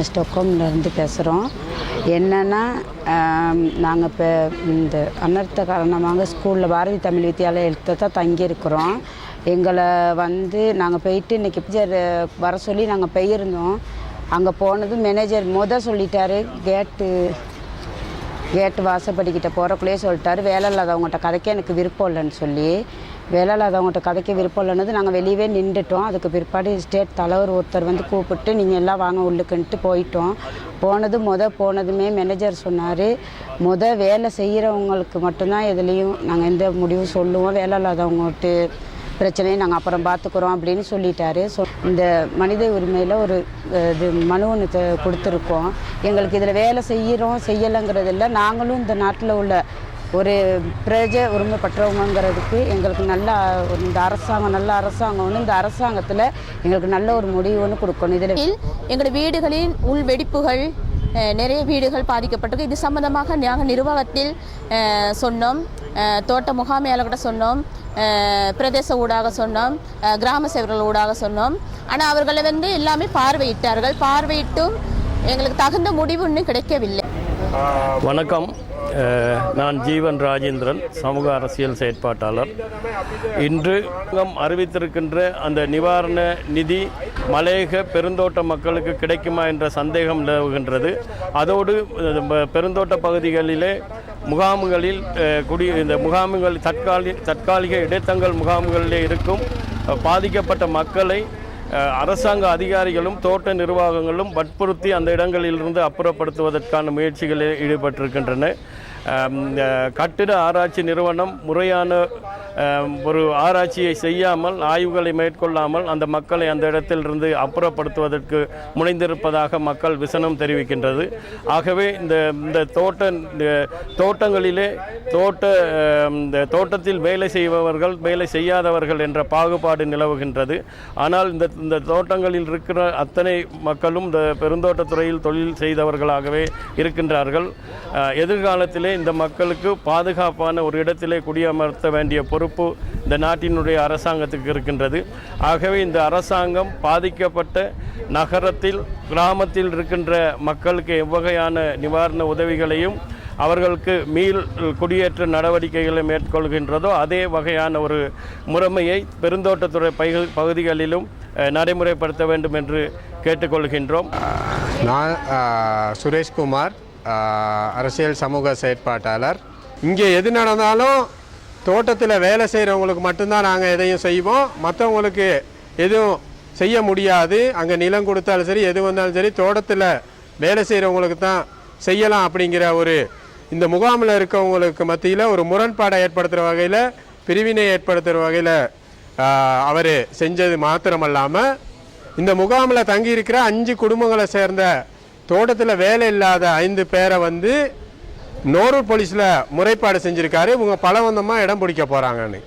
ஸ்டொக்கோம்லேருந்து பேசுகிறோம். என்னென்னா நாங்கள் இப்போ இந்த அனர்த்த காரணமாக ஸ்கூலில் பாரதி தமிழ் வித்தியாலயத்தை தான் தங்கியிருக்கிறோம். எங்களை நாங்கள் போயிட்டு இன்றைக்கி பிக்சர் வர சொல்லி நாங்கள் போயிருந்தோம். அங்கே மேனேஜர் சொல்லிட்டாரு, கேட்டு வாசப்படிக்கிட்ட போகிறக்குள்ளேயே சொல்லிட்டாரு, வேலை இல்லாதவங்கள்ட்ட கதைக்க எனக்கு விருப்பம் இல்லைன்னு சொல்லி. வேலை இல்லாதவங்கள்ட்ட கதைக்க விருப்பம் இல்லைன்னு நாங்கள் வெளியவே நின்றுட்டோம். அதுக்கு பிற்பாடு ஸ்டேட் தலைவர் ஒருத்தர் கூப்பிட்டு நீங்கள் எல்லாம் வாங்க உள்ளுக்குன்ட்டு போயிட்டோம். போனதுமே மேனேஜர் சொன்னார், வேலை செய்கிறவங்களுக்கு மட்டும்தான் எதுலேயும் நாங்கள் எந்த முடிவும் சொல்லுவோம், வேலை இல்லாதவங்கள்ட்ட பிரச்சனையை நாங்கள் அப்புறம் பார்த்துக்குறோம் அப்படின்னு சொல்லிட்டாரு. இந்த மனித உரிமையில் ஒரு மனு ஒன்று கொடுத்துருக்கோம். எங்களுக்கு இதில் வேலை செய்யலைங்கிறதில்ல, நாங்களும் இந்த நாட்டில் உள்ள ஒரு உரிமை பற்றவங்கிறதுக்கு எங்களுக்கு இந்த அரசாங்கம் நல்ல அரசாங்கம் இந்த அரசாங்கத்தில் எங்களுக்கு நல்ல ஒரு முடிவு ஒன்று கொடுக்கணும். இதில் எங்கள் வீடுகளின் உள் வெடிப்புகள் நிறைய வீடுகள் பாதிக்கப்பட்டிருக்கு. இது சம்பந்தமாக நாங்கள் நிர்வாகத்தில் சொன்னோம், தோட்ட முகாமையாளர்கிட்ட சொன்னோம், பிரதேச ஊடாக சொன்னோம், கிராம சேவர்கள் ஊடாக சொன்னோம். ஆனால் அவர்களை எல்லாமே பார்வையிட்டார்கள். பார்வையிட்டும் எங்களுக்கு தகுந்த முடிவு இன்னும் கிடைக்கவில்லை. வணக்கம், நான் ஜீவன் ராஜேந்திரன், சமூக அரசியல் செயற்பாட்டாளர். இன்று அறிவித்திருக்கின்ற அந்த நிவாரண நிதி மலையக பெருந்தோட்ட மக்களுக்கு கிடைக்குமா என்ற சந்தேகம் நிலவுகின்றது. அதோடு பெருந்தோட்ட பகுதிகளிலே முகாம்களில் இந்த முகாம்கள் தற்காலிக இடைத்தங்கல் முகாம்களிலே இருக்கும் பாதிக்கப்பட்ட மக்களை அரசாங்க அதிகாரிகளும் தோட்ட நிர்வாகங்களும் வற்புறுத்தி அந்த இடங்களிலிருந்து அப்புறப்படுத்துவதற்கான முயற்சிகளில் ஈடுபட்டிருக்கின்றன. கட்டிட ஆராய்ச்சி நிறுவனம் முறையான ஒரு ஆராய்ச்சியை செய்யாமல், ஆய்வுகளை மேற்கொள்ளாமல் அந்த மக்களை அந்த இடத்திலிருந்து அப்புறப்படுத்துவதற்கு முனைந்திருப்பதாக மக்கள் விசனம் தெரிவிக்கின்றது. ஆகவே இந்த தோட்டங்களிலே தோட்டத்தில் வேலை செய்பவர்கள், வேலை செய்யாதவர்கள் என்ற பாகுபாடு நிலவுகின்றது. ஆனால் இந்த தோட்டங்களில் இருக்கிற அத்தனை மக்களும் இந்த பெருந்தோட்டத்துறையில் தொழில் செய்தவர்களாகவே இருக்கின்றார்கள். எதிர்காலத்திலே இந்த மக்களுக்கு பாதுகாப்பான ஒரு இடத்திலே குடியமர்த்த வேண்டிய பொறுப்பு இந்த நாட்டினுடைய அரசாங்கத்துக்கு இருக்கின்றது. ஆகவே இந்த அரசாங்கம் பாதிக்கப்பட்ட நகரத்தில், கிராமத்தில் இருக்கின்ற மக்களுக்கு எவ்வகையான நிவாரண உதவிகளையும் அவர்களுக்கு குடியேற்ற நடவடிக்கைகளை மேற்கொள்கின்றதோ அதே வகையான ஒரு முறைமையை பெருந்தோட்டத்துறை பகுதிகளிலும் நடைமுறைப்படுத்த வேண்டும் என்று கேட்டுக்கொள்கின்றோம். நான் சுரேஷ்குமார், அரசியல் சமூக செயற்பாட்டாளர். இங்கே எது நடந்தாலும் தோட்டத்தில் வேலை செய்கிறவங்களுக்கு மட்டும்தான் நாங்கள் எதையும் செய்வோம், மற்றவங்களுக்கு எதுவும் செய்ய முடியாது. அங்கே நிலம் கொடுத்தாலும் சரி, எது வந்தாலும் சரி, தோட்டத்தில் வேலை செய்கிறவங்களுக்கு தான் செய்யலாம் அப்படிங்கிற இந்த முகாமில் இருக்கவங்களுக்கு மத்தியில் ஒரு முரண்பாடை ஏற்படுத்துகிற வகையில், பிரிவினை ஏற்படுத்துகிற வகையில் அவர் செஞ்சது மாத்திரமல்லாமல், இந்த முகாமில் தங்கியிருக்கிற 5 குடும்பங்களை சேர்ந்த தோட்டத்தில் வேலை இல்லாத 5 பேரை நோரூர் போலீஸில் முறைப்பாடு செஞ்சுருக்காரு. இவங்க பலவந்தமாக இடம் பிடிக்க போகிறாங்கன்னு.